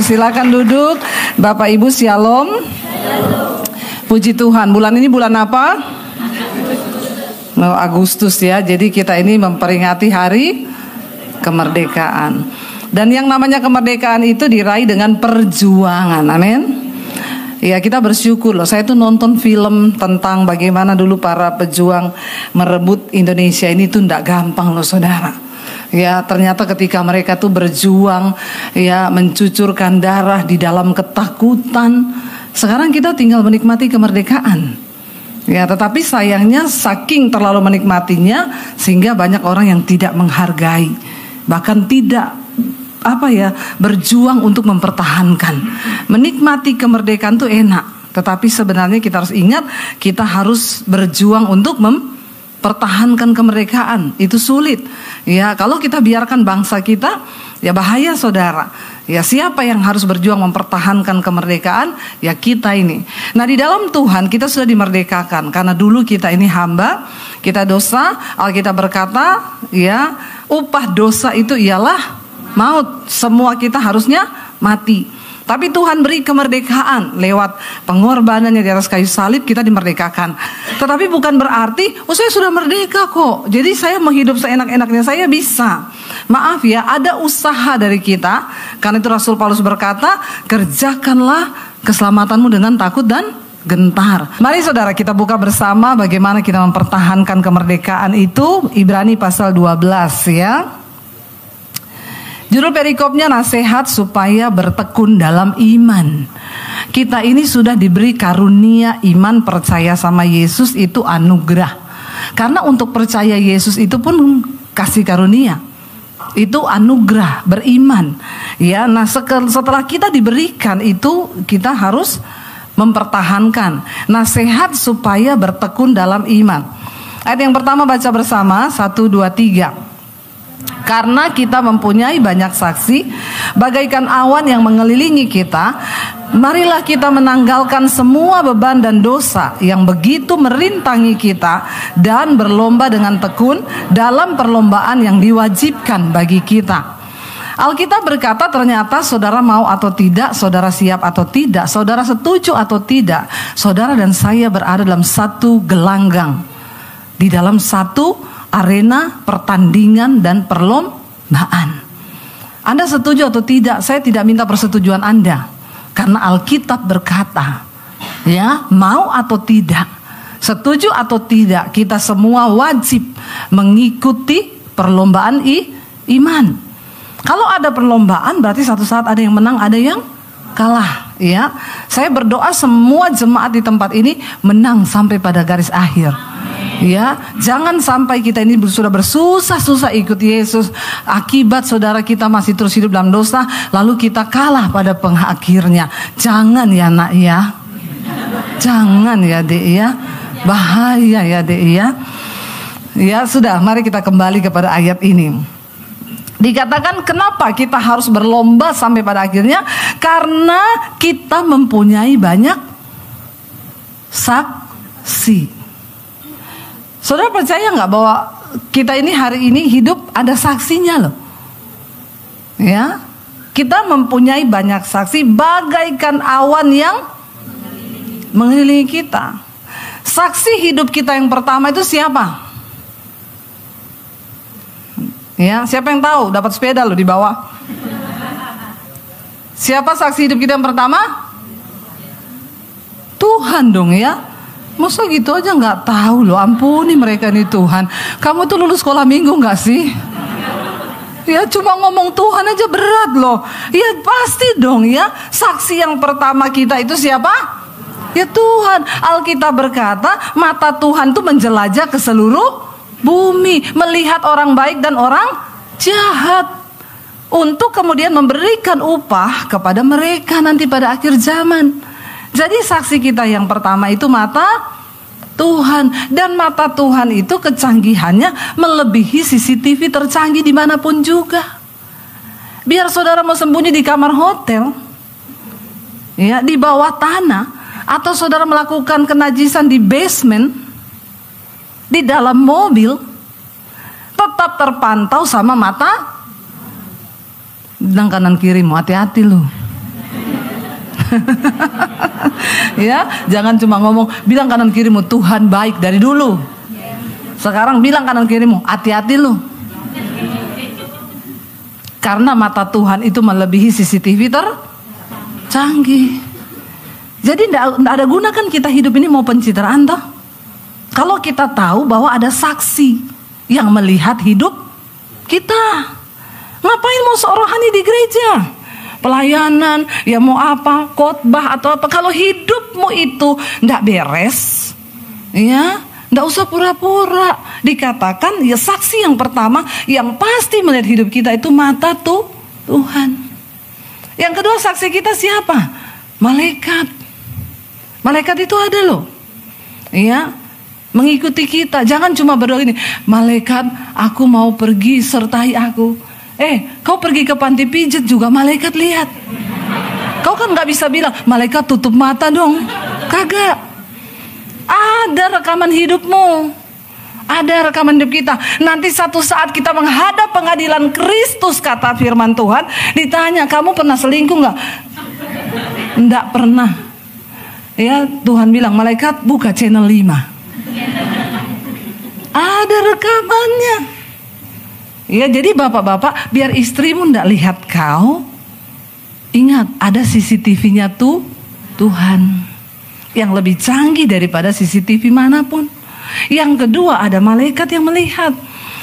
Silakan duduk. Bapak Ibu Shalom. Puji Tuhan. Bulan ini bulan apa? Agustus ya. Jadi kita ini memperingati hari kemerdekaan. Dan yang namanya kemerdekaan itu diraih dengan perjuangan. Amin. Ya, kita bersyukur loh. Saya tuh nonton film tentang bagaimana dulu para pejuang merebut Indonesia ini tuh enggak gampang loh, saudara. Ya, ternyata ketika mereka tuh berjuang, ya, mencucurkan darah di dalam ketakutan. Sekarang kita tinggal menikmati kemerdekaan. Ya, tetapi sayangnya saking terlalu menikmatinya sehingga banyak orang yang tidak menghargai, bahkan tidak berjuang untuk mempertahankan. Menikmati kemerdekaan tuh enak, tetapi sebenarnya kita harus ingat, kita harus berjuang untuk pertahankan kemerdekaan. Itu sulit. Ya, kalau kita biarkan bangsa kita, ya bahaya, saudara. Ya, siapa yang harus berjuang mempertahankan kemerdekaan? Ya kita ini. Nah, di dalam Tuhan kita sudah dimerdekakan. Karena dulu kita ini hamba, kita dosa. Alkitab berkata, ya, upah dosa itu ialah maut. Semua kita harusnya mati. Tapi Tuhan beri kemerdekaan lewat pengorbanannya di atas kayu salib, kita dimerdekakan. Tetapi bukan berarti, saya sudah merdeka kok, jadi saya mau hidup seenak-enaknya, saya bisa. Maaf ya, ada usaha dari kita. Karena itu Rasul Paulus berkata, kerjakanlah keselamatanmu dengan takut dan gentar. Mari saudara kita buka bersama bagaimana kita mempertahankan kemerdekaan itu. Ibrani pasal 12 ya. Judul perikopnya nasihat supaya bertekun dalam iman. Kita ini sudah diberi karunia iman, percaya sama Yesus itu anugerah. Karena untuk percaya Yesus itu pun kasih karunia. Itu anugerah, beriman. Ya, nah setelah kita diberikan itu, kita harus mempertahankan. Nasihat supaya bertekun dalam iman. Ayat yang pertama baca bersama, 1, 2, 3. Karena kita mempunyai banyak saksi, bagaikan awan yang mengelilingi kita, marilah kita menanggalkan semua beban dan dosa yang begitu merintangi kita, dan berlomba dengan tekun dalam perlombaan yang diwajibkan bagi kita. Alkitab berkata ternyata saudara mau atau tidak, saudara siap atau tidak, saudara setuju atau tidak, saudara dan saya berada dalam satu gelanggang, di dalam satu arena pertandingan dan perlombaan. Anda setuju atau tidak? Saya tidak minta persetujuan Anda, karena Alkitab berkata, ya, mau atau tidak, setuju atau tidak, kita semua wajib mengikuti perlombaan iman. Kalau ada perlombaan berarti satu saat ada yang menang, ada yang kalah. Ya, saya berdoa semua jemaat di tempat ini menang sampai pada garis akhir. Ya, jangan sampai kita ini sudah bersusah-susah ikut Yesus, akibat saudara kita masih terus hidup dalam dosa, lalu kita kalah pada pengakhirnya. Jangan ya nak ya, jangan ya dek ya, bahaya ya dek ya. Ya sudah, mari kita kembali kepada ayat ini. Dikatakan kenapa kita harus berlomba sampai pada akhirnya? Karena kita mempunyai banyak saksi. Saudara percaya nggak bahwa kita ini hari ini hidup ada saksinya loh? Ya, kita mempunyai banyak saksi bagaikan awan yang mengelilingi kita. Saksi hidup kita yang pertama itu siapa? Ya, siapa yang tahu? Dapat sepeda loh di bawah. Siapa saksi hidup kita yang pertama? Tuhan dong ya. Masa gitu aja nggak tahu loh, ampuni mereka nih Tuhan. Kamu tuh lulus sekolah minggu nggak sih? Ya cuma ngomong Tuhan aja berat loh. Ya pasti dong ya. Saksi yang pertama kita itu siapa? Ya Tuhan. Alkitab berkata mata Tuhan tuh menjelajah ke seluruh bumi, melihat orang baik dan orang jahat, untuk kemudian memberikan upah kepada mereka nanti pada akhir zaman. Jadi saksi kita yang pertama itu mata Tuhan. Dan mata Tuhan itu kecanggihannya melebihi CCTV tercanggih dimanapun juga. Biar saudara mau sembunyi di kamar hotel, ya, di bawah tanah, atau saudara melakukan kenajisan di basement, di dalam mobil, tetap terpantau sama mata dan kanan kirimu. Hati-hati lu. Ya, jangan cuma ngomong, bilang kanan kirimu Tuhan baik dari dulu. Sekarang bilang kanan kirimu, hati-hati lu. Karena mata Tuhan itu melebihi CCTV tercanggih. Jadi tidak ada guna kan kita hidup ini mau pencitraan toh. Kalau kita tahu bahwa ada saksi yang melihat hidup kita. Ngapain mau sok rohani di gereja? Pelayanan, ya mau apa, khotbah atau apa. Kalau hidupmu itu tidak beres, ya tidak usah pura-pura. Dikatakan ya saksi yang pertama yang pasti melihat hidup kita itu mata Tuhan. Yang kedua saksi kita siapa? Malaikat. Malaikat itu ada loh, ya mengikuti kita. Jangan cuma berdoa ini, malaikat aku mau pergi sertai aku. Kau pergi ke panti pijat juga malaikat lihat. Kau kan nggak bisa bilang malaikat tutup mata dong. Kagak. Ada rekaman hidupmu. Ada rekaman hidup kita. Nanti satu saat kita menghadap pengadilan Kristus, kata firman Tuhan, ditanya kamu pernah selingkuh nggak? Nggak pernah. Ya Tuhan bilang malaikat buka channel 5. Ada rekamannya. Ya jadi bapak-bapak biar istrimu ndak lihat kau, ingat ada CCTV-nya Tuhan yang lebih canggih daripada CCTV manapun. Yang kedua ada malaikat yang melihat.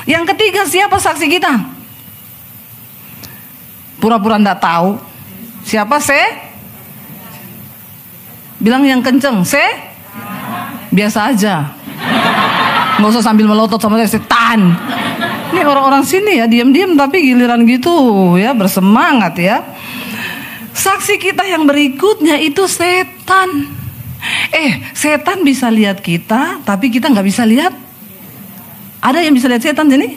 Yang ketiga siapa saksi kita? Pura-pura ndak tahu. Siapa bilang yang kenceng, biasa aja. Nggak usah sambil melotot sama setan. Ini orang-orang sini ya diam-diam tapi giliran gitu ya bersemangat ya. Saksi kita yang berikutnya itu setan. Setan bisa lihat kita tapi kita nggak bisa lihat. Ada yang bisa lihat setan jadi?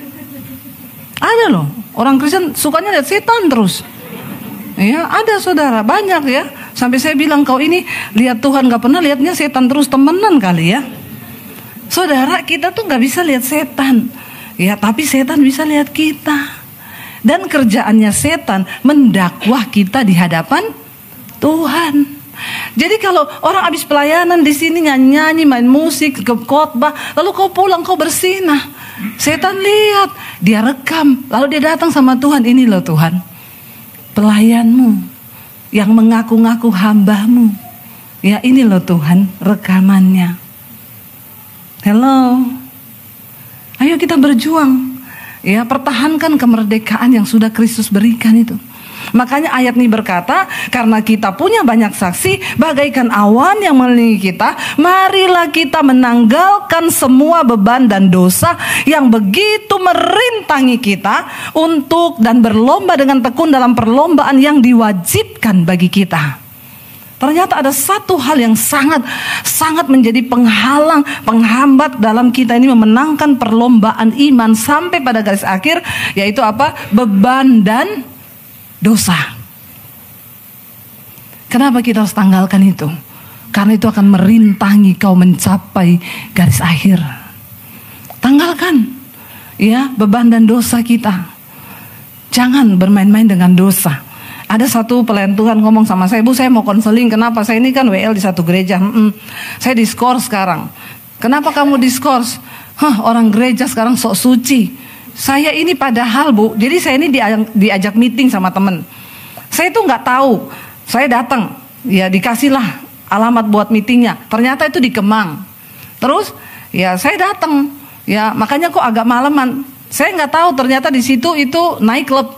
Ada loh. Orang Kristen sukanya lihat setan terus. Ya ada saudara banyak ya. Sampai saya bilang kau ini lihat Tuhan nggak pernah, lihatnya setan terus, temenan kali ya. Saudara kita tuh nggak bisa lihat setan. Ya, tapi setan bisa lihat kita. Dan kerjaannya setan mendakwah kita di hadapan Tuhan. Jadi kalau orang habis pelayanan di sini nyanyi, main musik, ke khotbah, lalu kau pulang kau bersinah. Setan lihat, dia rekam, lalu dia datang sama Tuhan, ini loh Tuhan, pelayanmu yang mengaku-ngaku hambamu. Ya ini loh Tuhan rekamannya. Hello. Ayo kita berjuang, ya pertahankan kemerdekaan yang sudah Kristus berikan itu. Makanya ayat ini berkata, karena kita punya banyak saksi, bagaikan awan yang mengelilingi kita, marilah kita menanggalkan semua beban dan dosa yang begitu merintangi kita untuk dan berlomba dengan tekun dalam perlombaan yang diwajibkan bagi kita. Ternyata ada satu hal yang sangat menjadi penghalang, penghambat dalam kita ini memenangkan perlombaan iman sampai pada garis akhir, yaitu apa? Beban dan dosa. Kenapa kita harus tanggalkan itu? Karena itu akan merintangi kau mencapai garis akhir. Tanggalkan ya beban dan dosa kita. Jangan bermain-main dengan dosa. Ada satu pelayan Tuhan ngomong sama saya, Bu saya mau konseling, kenapa? Saya ini kan WL di satu gereja, saya diskors sekarang. Kenapa kamu diskors? Orang gereja sekarang sok suci. Saya ini padahal Bu, jadi saya ini diajak meeting sama temen. Saya itu nggak tahu, saya datang, ya dikasihlah alamat buat meetingnya. Ternyata itu di Kemang. Terus ya saya datang, ya makanya kok agak malaman. Saya nggak tahu ternyata di situ itu night club.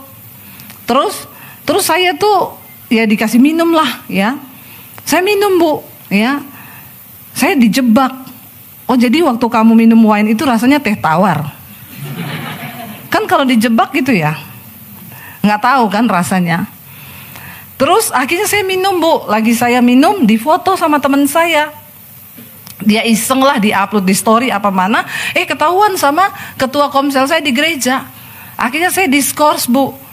Terus saya tuh ya dikasih minum lah ya. Saya minum Bu ya. Saya dijebak. Oh jadi waktu kamu minum wine itu rasanya teh tawar. Kan kalau dijebak gitu ya. Nggak tahu kan rasanya. Terus akhirnya saya minum Bu. Lagi saya minum difoto sama teman saya. Dia iseng lah di-upload di story apa mana. Ketahuan sama ketua komsel saya di gereja. Akhirnya saya diskors Bu.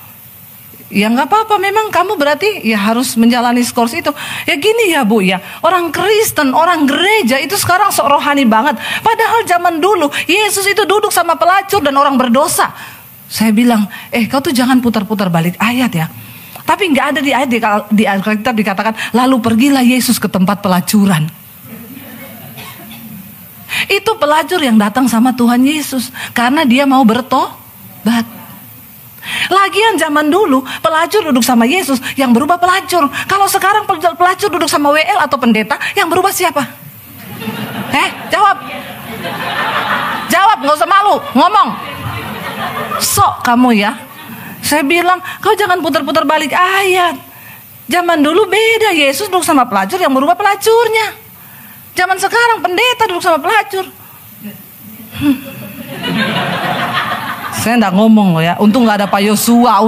Ya nggak apa-apa, memang kamu berarti ya harus menjalani skors itu. Ya gini ya Bu ya, orang Kristen, orang gereja itu sekarang sok rohani banget. Padahal zaman dulu Yesus itu duduk sama pelacur dan orang berdosa. Saya bilang, kau tuh jangan putar-putar balik ayat ya. Tapi nggak ada di ayat di Alkitab dikatakan, lalu pergilah Yesus ke tempat pelacuran. Itu pelacur yang datang sama Tuhan Yesus karena dia mau bertobat. Lagian zaman dulu pelacur duduk sama Yesus yang berubah pelacur. Kalau sekarang pelacur duduk sama WL atau pendeta, yang berubah siapa? Jawab. Jawab, nggak usah malu, ngomong. Sok kamu ya. Saya bilang, kau jangan putar-putar balik ayat. Zaman dulu beda, Yesus duduk sama pelacur yang berubah pelacurnya. Zaman sekarang pendeta duduk sama pelacur. Saya enggak ngomong loh ya. Untung nggak ada Pak Yosua.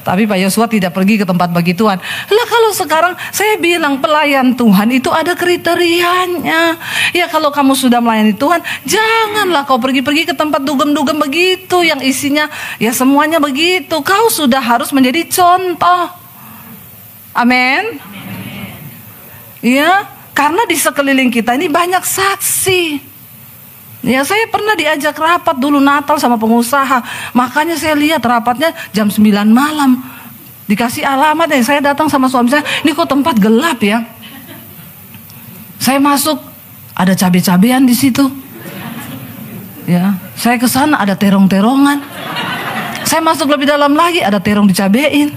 Tapi Pak Yosua tidak pergi ke tempat begituan. Lah kalau sekarang saya bilang pelayan Tuhan itu ada kriterianya. Ya kalau kamu sudah melayani Tuhan, janganlah kau pergi-pergi ke tempat dugem-dugem begitu yang isinya ya semuanya begitu. Kau sudah harus menjadi contoh. Amin. Ya, karena di sekeliling kita ini banyak saksi. Ya, saya pernah diajak rapat dulu Natal sama pengusaha. Makanya saya lihat rapatnya jam 9 malam. Dikasih alamat ya, saya datang sama suami saya, ini kok tempat gelap ya. Saya masuk, ada cabai-cabean di situ. Ya, saya ke sana ada terong-terongan. Saya masuk lebih dalam lagi, ada terong dicabein.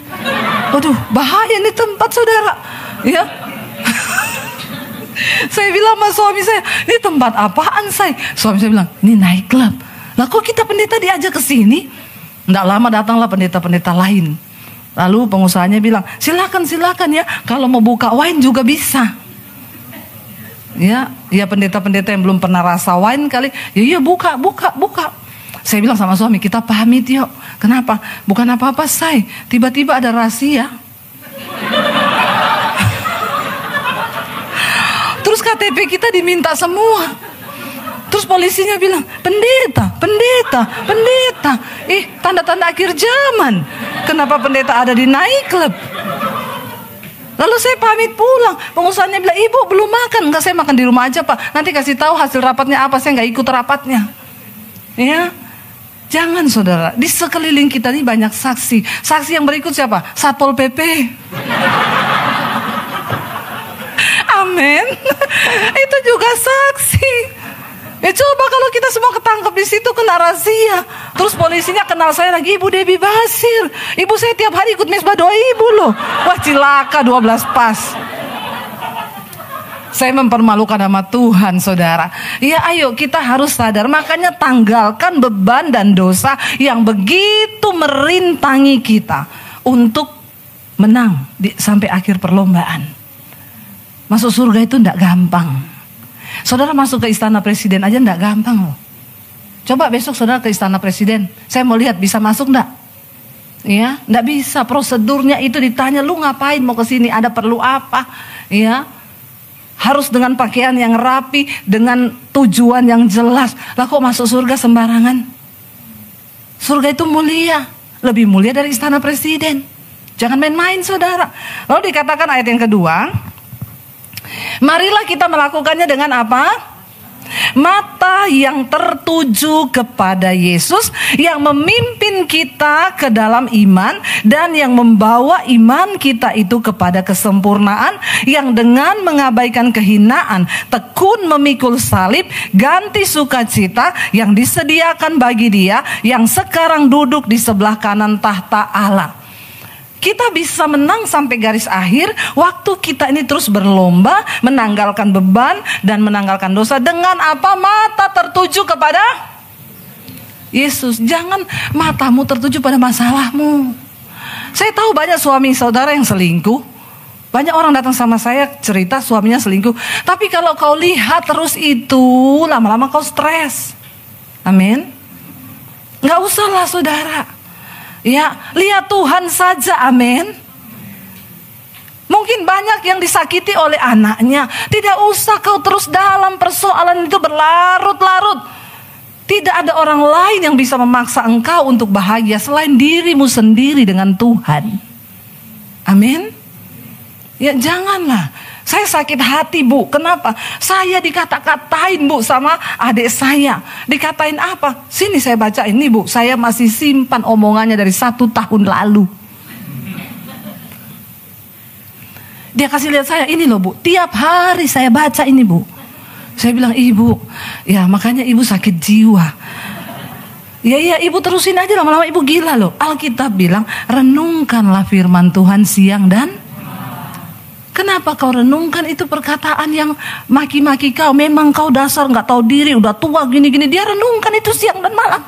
Waduh, bahaya nih tempat saudara. Ya. Saya bilang sama suami saya, ini tempat apaan say? Suami saya bilang, ini night club. Lah kok kita pendeta diajak ke sini? Nggak lama datanglah pendeta-pendeta lain. Lalu pengusahanya bilang, silakan ya, kalau mau buka wine juga bisa. Ya pendeta-pendeta yang belum pernah rasa wine kali, ya buka. Saya bilang sama suami, kita pamit yuk. Kenapa? Bukan apa-apa say, tiba-tiba ada rahasia. Terus KTP kita diminta semua. Terus polisinya bilang, pendeta. Tanda-tanda akhir zaman. Kenapa pendeta ada di night club? Lalu saya pamit pulang. Pengusahanya bilang, ibu belum makan. Enggak, saya makan di rumah aja pak. Nanti kasih tahu hasil rapatnya apa. Saya nggak ikut rapatnya. Ya, jangan saudara. Di sekeliling kita ini banyak saksi. Saksi yang berikut siapa? Satpol PP. Amin. Itu juga saksi. Ya coba kalau kita semua ketangkep di situ kena razia. Terus polisinya kenal saya lagi, Ibu Debbie Basir. Ibu saya tiap hari ikut mesbah doa ibu loh. Wah cilaka 12 pas. Saya mempermalukan nama Tuhan saudara. Ya ayo kita harus sadar. Makanya tanggalkan beban dan dosa yang begitu merintangi kita. Untuk menang sampai akhir perlombaan. Masuk surga itu enggak gampang. Saudara masuk ke istana presiden aja enggak gampang loh. Coba besok saudara ke istana presiden. Saya mau lihat bisa masuk enggak? Ya, enggak bisa. Prosedurnya itu ditanya, lu ngapain mau ke sini? Ada perlu apa? Ya. Harus dengan pakaian yang rapi, dengan tujuan yang jelas. Lah kok masuk surga sembarangan? Surga itu mulia, lebih mulia dari istana presiden. Jangan main-main saudara. Lalu dikatakan ayat yang kedua, marilah kita melakukannya dengan apa? Mata yang tertuju kepada Yesus yang memimpin kita ke dalam iman dan yang membawa iman kita itu kepada kesempurnaan, yang dengan mengabaikan kehinaan tekun memikul salib, ganti sukacita yang disediakan bagi Dia yang sekarang duduk di sebelah kanan tahta Allah. Kita bisa menang sampai garis akhir waktu kita ini terus berlomba menanggalkan beban dan menanggalkan dosa dengan apa? Mata tertuju kepada Yesus. Jangan matamu tertuju pada masalahmu. Saya tahu banyak suami saudara yang selingkuh. Banyak orang datang sama saya cerita suaminya selingkuh. Tapi kalau kau lihat terus itu, lama-lama kau stres. Amin. Gak usahlah saudara. Ya, lihat Tuhan saja, amin. Mungkin banyak yang disakiti oleh anaknya. Tidak usah kau terus dalam persoalan itu berlarut-larut. Tidak ada orang lain yang bisa memaksa engkau untuk bahagia selain dirimu sendiri dengan Tuhan. Amin. Ya janganlah. Saya sakit hati bu, kenapa? Saya dikata-katain bu sama adik saya. Dikatain apa? Sini saya baca ini bu, saya masih simpan omongannya dari 1 tahun lalu. Dia kasih lihat saya, ini loh Bu, tiap hari saya baca ini Bu. Saya bilang, Ibu, ya makanya Ibu sakit jiwa. Ya Ibu terusin aja, lama-lama Ibu gila loh. Alkitab bilang, renungkanlah firman Tuhan siang dan kenapa kau renungkan itu perkataan yang maki-maki kau. Memang kau dasar gak tahu diri, udah tua gini-gini. Dia renungkan itu siang dan malam.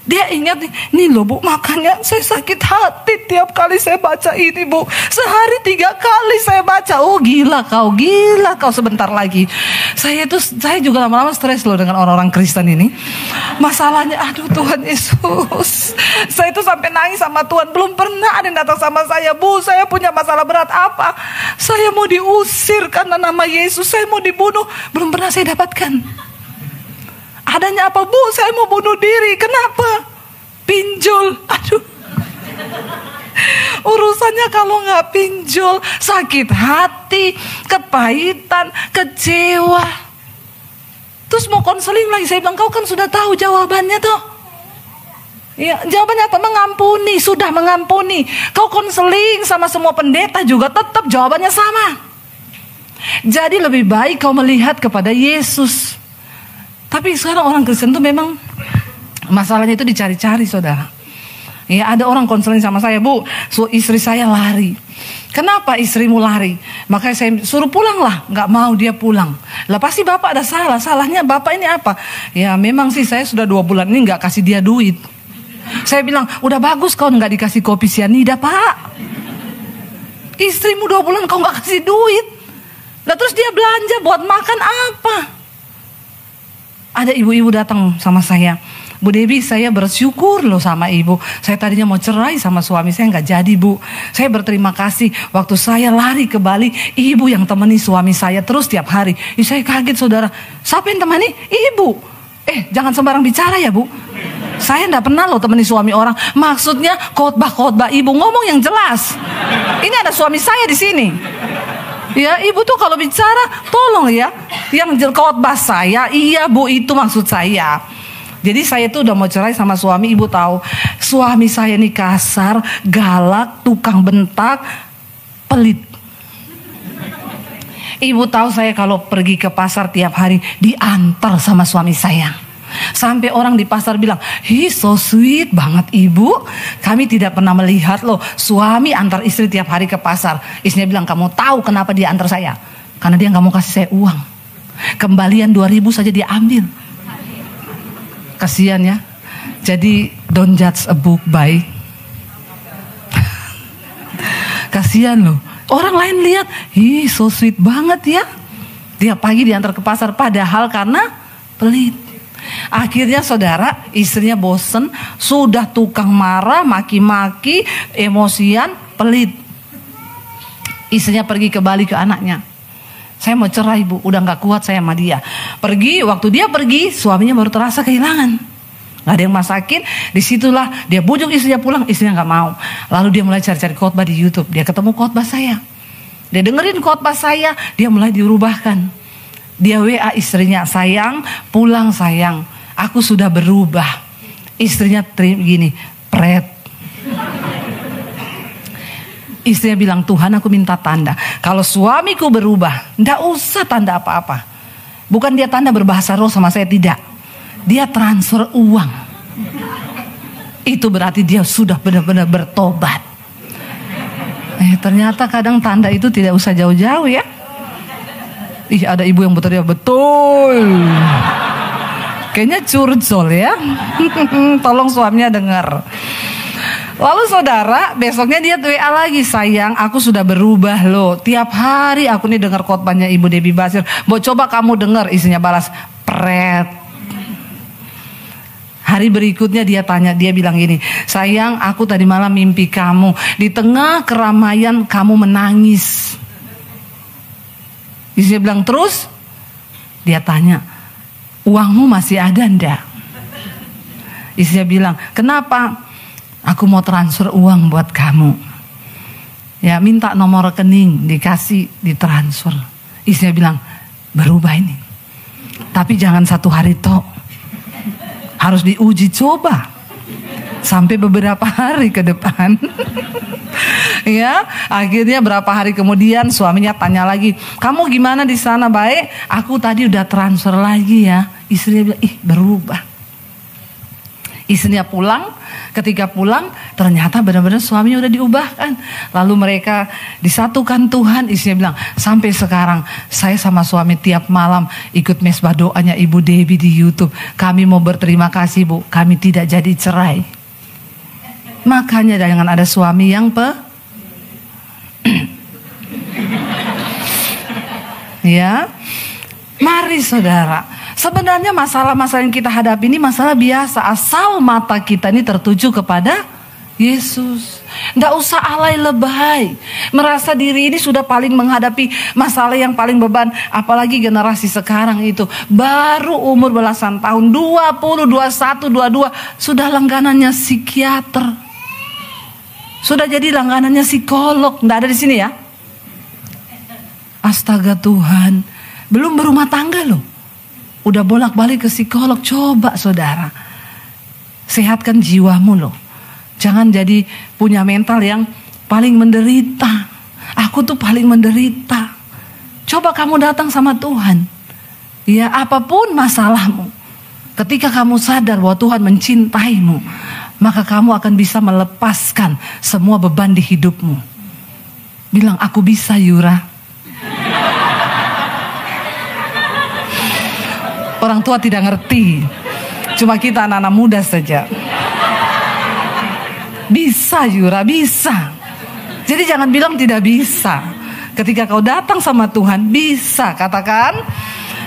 Dia ingat, nih loh Bu, makanya saya sakit hati tiap kali saya baca ini Bu. Sehari 3 kali saya baca. Oh gila kau sebentar lagi. Saya juga lama-lama stres loh dengan orang-orang Kristen ini. Masalahnya, aduh Tuhan Yesus. Saya itu sampai nangis sama Tuhan. Belum pernah ada yang datang sama saya, Bu, saya punya masalah berat apa? Saya mau diusir karena nama Yesus, saya mau dibunuh. Belum pernah saya dapatkan. Adanya apa Bu? Saya mau bunuh diri. Kenapa? Pinjol. Aduh. Urusannya kalau nggak pinjol, sakit hati, kepahitan, kecewa. Terus mau konseling lagi. Saya bilang, kau kan sudah tahu jawabannya toh. Ya, jawabannya apa? Mengampuni. Sudah mengampuni. Kau konseling sama semua pendeta juga tetap jawabannya sama. Jadi lebih baik kau melihat kepada Yesus. Tapi sekarang orang Kristen tuh memang masalahnya itu dicari-cari, saudara. Ya, ada orang konseling sama saya, Bu, istri saya lari. Kenapa istrimu lari? Makanya saya suruh pulang lah. Gak mau dia pulang. Lah pasti Bapak ada salah. Salahnya Bapak ini apa? Ya memang sih saya sudah 2 bulan ini gak kasih dia duit. Saya bilang, udah bagus kau gak dikasih kopi sianida Pak. Istrimu 2 bulan kau gak kasih duit. Lah terus dia belanja buat makan apa? Ada ibu-ibu datang sama saya, Bu Debbie, saya bersyukur loh sama ibu. Saya tadinya mau cerai sama suami saya, nggak jadi Bu. Saya berterima kasih waktu saya lari ke Bali, ibu yang temani suami saya terus tiap hari. Saya kaget saudara, siapa yang temani? Ibu. Jangan sembarang bicara ya Bu. Saya nggak pernah loh temani suami orang. Maksudnya khotbah ibu ngomong yang jelas. Ini ada suami saya di sini. Ya ibu tuh kalau bicara tolong ya, yang khotbah saya, iya Bu itu maksud saya. Jadi saya tuh udah mau cerai sama suami, ibu tahu suami saya ini kasar, galak, tukang bentak, pelit. Ibu tahu saya kalau pergi ke pasar tiap hari diantar sama suami saya. Sampai orang di pasar bilang, so sweet banget ibu. Kami tidak pernah melihat loh suami antar istri tiap hari ke pasar. Istrinya bilang, kamu tahu kenapa dia antar saya? Karena dia gak mau kasih saya uang. Kembalian 2.000 saja dia ambil. Kasihan ya. Jadi don't judge a book by. Kasihan loh. Orang lain lihat, so sweet banget ya. Dia pagi diantar ke pasar, padahal karena pelit. Akhirnya saudara, istrinya bosen, sudah tukang marah, maki-maki, emosian, pelit. Istrinya pergi ke Bali ke anaknya. Saya mau cerai Bu, udah gak kuat saya sama dia. Waktu dia pergi, suaminya baru terasa kehilangan. Gak ada yang masakin, disitulah dia bujuk istrinya pulang, istrinya gak mau. Lalu dia mulai cari-cari khotbah di YouTube, dia ketemu khotbah saya. Dia dengerin khotbah saya, dia mulai diubahkan. Dia WA istrinya, sayang, pulang sayang, aku sudah berubah. Istrinya gini, pret. Istrinya bilang, Tuhan aku minta tanda. Kalau suamiku berubah, ndak usah tanda apa-apa. Bukan dia tanda berbahasa roh sama saya, tidak. Dia transfer uang. Itu berarti dia sudah benar-benar bertobat. Ternyata kadang tanda itu tidak usah jauh-jauh ya. Ada ibu yang berteriak, betul. Kayaknya curcol ya. Tolong suaminya dengar. Lalu saudara, besoknya dia WA lagi, sayang aku sudah berubah loh. Tiap hari aku nih dengar khotbahnya Ibu Debbie Basir. Mau coba kamu dengar? Istrinya balas, pret. Hari berikutnya dia tanya, dia bilang gini, sayang aku tadi malam mimpi kamu. Di tengah keramaian kamu menangis. Istrinya bilang, terus? Dia tanya, uangmu masih ada ndak? Istrinya bilang, kenapa? Aku mau transfer uang buat kamu. Ya minta nomor rekening, dikasih, ditransfer. Istrinya bilang, berubah ini. Tapi jangan 1 hari toh. Harus diuji coba. Sampai beberapa hari ke depan. Ya, akhirnya berapa hari kemudian suaminya tanya lagi, kamu gimana di sana? Baik, aku tadi udah transfer lagi ya. Istrinya bilang, ih berubah. Istrinya pulang, ketika pulang ternyata benar-benar suaminya udah diubahkan. Lalu mereka disatukan Tuhan. Istrinya bilang, sampai sekarang saya sama suami tiap malam ikut mesbah doanya Ibu Debbie di YouTube. Kami mau berterima kasih Bu, kami tidak jadi cerai. Makanya jangan ada suami yang ya, mari saudara. Sebenarnya masalah-masalah yang kita hadapi ini masalah biasa, asal mata kita ini tertuju kepada Yesus. Nggak usah alay lebay, merasa diri ini sudah paling menghadapi masalah yang paling beban. Apalagi generasi sekarang itu baru umur belasan tahun, 20, 21, 22 sudah langganannya psikiater, sudah jadi langganannya psikolog. Nggak ada di sini ya? Astaga Tuhan, belum berumah tangga loh, udah bolak-balik ke psikolog. Coba saudara, sehatkan jiwamu loh. Jangan jadi punya mental yang paling menderita. Aku tuh paling menderita. Coba kamu datang sama Tuhan. Ya, apapun masalahmu, ketika kamu sadar bahwa Tuhan mencintaimu, maka kamu akan bisa melepaskan semua beban di hidupmu. Bilang, aku bisa Yura. Orang tua tidak ngerti, cuma kita anak-anak muda saja. Bisa Yura, bisa. Jadi jangan bilang tidak bisa. Ketika kau datang sama Tuhan, bisa. Katakan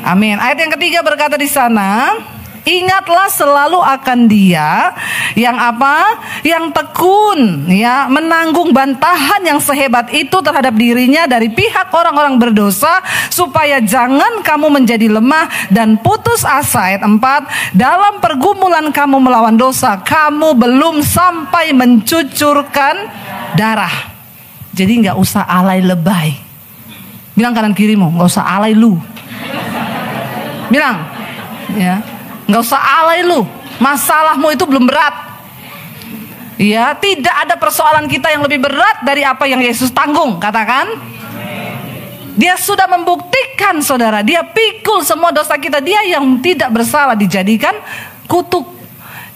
amin. Ayat yang ketiga berkata di sana, ingatlah selalu akan Dia yang apa? Yang tekun, ya, menanggung bantahan yang sehebat itu terhadap dirinya dari pihak orang-orang berdosa, supaya jangan kamu menjadi lemah dan putus asa. Ayat 4, dalam pergumulan kamu melawan dosa, kamu belum sampai mencucurkan darah. Jadi nggak usah alay lebay. Bilang kanan kirimu, nggak usah alay lu. Bilang, ya. Nggak usah alay lu, masalahmu itu belum berat. Ya, tidak ada persoalan kita yang lebih berat dari apa yang Yesus tanggung. Katakan, Dia sudah membuktikan saudara, Dia pikul semua dosa kita. Dia yang tidak bersalah dijadikan kutuk,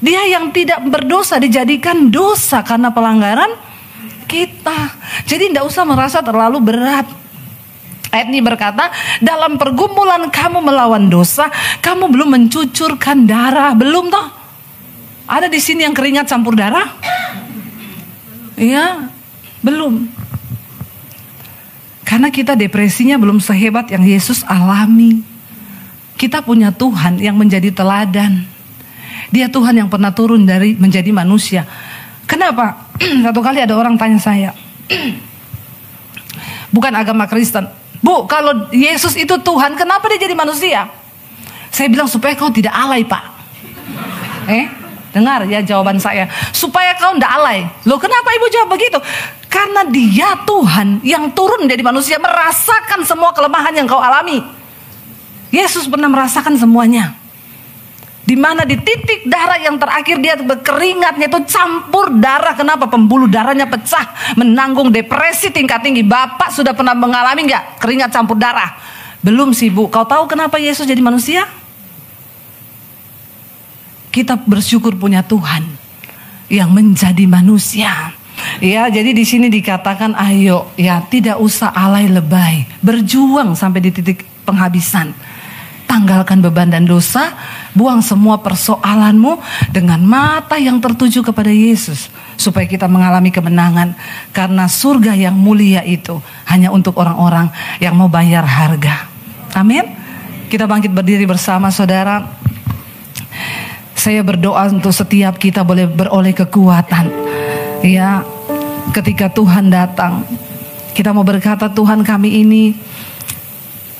Dia yang tidak berdosa dijadikan dosa karena pelanggaran kita. Jadi tidak usah merasa terlalu berat. Ayat ini berkata, dalam pergumulan kamu melawan dosa, kamu belum mencucurkan darah. Belum toh? Ada di sini yang keringat campur darah? Iya, belum. Karena kita depresinya belum sehebat yang Yesus alami. Kita punya Tuhan yang menjadi teladan. Dia Tuhan yang pernah turun dari menjadi manusia. Kenapa? Satu kali ada orang tanya saya, bukan agama Kristen, Bu, kalau Yesus itu Tuhan, kenapa Dia jadi manusia? Saya bilang, supaya kau tidak alay, Pak. Dengar ya jawaban saya. Supaya kau tidak alay. Loh, kenapa Ibu jawab begitu? Karena Dia Tuhan yang turun menjadi manusia, merasakan semua kelemahan yang kau alami. Yesus pernah merasakan semuanya. Di mana di titik darah yang terakhir Dia berkeringatnya itu campur darah. Kenapa? Pembuluh darahnya pecah, menanggung depresi tingkat tinggi. Bapak sudah pernah mengalami nggak keringat campur darah? Belum sih Bu. Kau tahu kenapa Yesus jadi manusia? Kita bersyukur punya Tuhan yang menjadi manusia. Ya, jadi di sini dikatakan, ayo ya, tidak usah alay lebay, berjuang sampai di titik penghabisan. Tanggalkan beban dan dosa, buang semua persoalanmu dengan mata yang tertuju kepada Yesus, supaya kita mengalami kemenangan. Karena surga yang mulia itu hanya untuk orang-orang yang mau bayar harga. Amin. Kita bangkit berdiri bersama saudara. Saya berdoa untuk setiap kita boleh beroleh kekuatan. Ya, ketika Tuhan datang, kita mau berkata, Tuhan, kami ini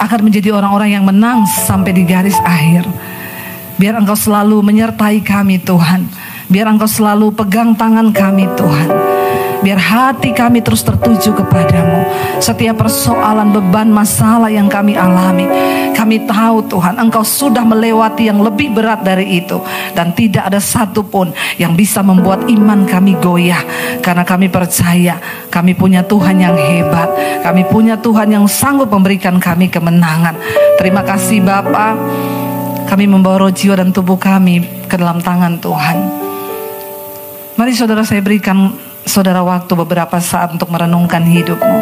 akan menjadi orang-orang yang menang sampai di garis akhir. Biar Engkau selalu menyertai kami Tuhan. Biar Engkau selalu pegang tangan kami Tuhan. Biar hati kami terus tertuju kepadamu. Setiap persoalan, beban, masalah yang kami alami, kami tahu Tuhan, Engkau sudah melewati yang lebih berat dari itu. Dan tidak ada satupun yang bisa membuat iman kami goyah. Karena kami percaya kami punya Tuhan yang hebat. Kami punya Tuhan yang sanggup memberikan kami kemenangan. Terima kasih Bapa. Kami membawa roh, jiwa, dan tubuh kami ke dalam tangan Tuhan. Mari saudara, saya berikan saudara waktu beberapa saat untuk merenungkan hidupmu.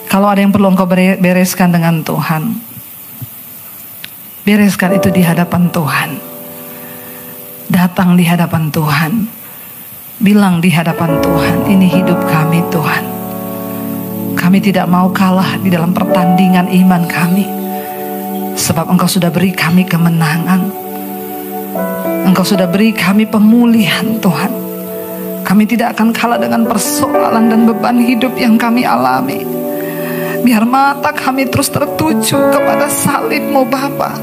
Kalau ada yang perlu engkau bereskan dengan Tuhan, bereskan itu di hadapan Tuhan. Datang di hadapan Tuhan. Bilang di hadapan Tuhan, ini hidup kami Tuhan. Kami tidak mau kalah di dalam pertandingan iman kami. Sebab Engkau sudah beri kami kemenangan. Engkau sudah beri kami pemulihan Tuhan. Kami tidak akan kalah dengan persoalan dan beban hidup yang kami alami. Biar mata kami terus tertuju kepada salib-Mu Bapa.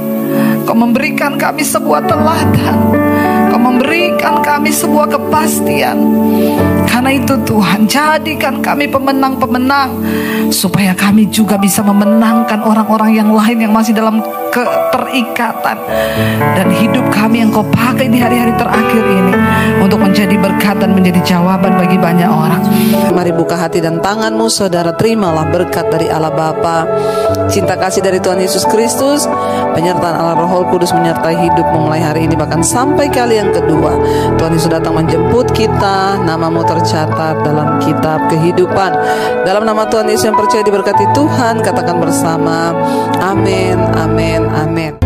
Kau memberikan kami sebuah teladan. Kau memberikan kami sebuah kepastian. Karena itu Tuhan, jadikan kami pemenang-pemenang, supaya kami juga bisa memenangkan orang-orang yang lain yang masih dalam keterikatan. Dan hidup kami yang Kau pakai di hari-hari terakhir ini untuk menjadi berkat dan menjadi jawaban bagi banyak orang. Mari buka hati dan tanganmu, saudara, terimalah berkat dari Allah Bapa, cinta kasih dari Tuhan Yesus Kristus, penyertaan Allah Roh Kudus menyertai hidupmu mulai hari ini bahkan sampai kali yang kedua. Tuhan Yesus datang menjemput kita, namamu tercatat dalam kitab kehidupan. Dalam nama Tuhan Yesus yang percaya diberkati Tuhan, katakan bersama, amin, amin, amin.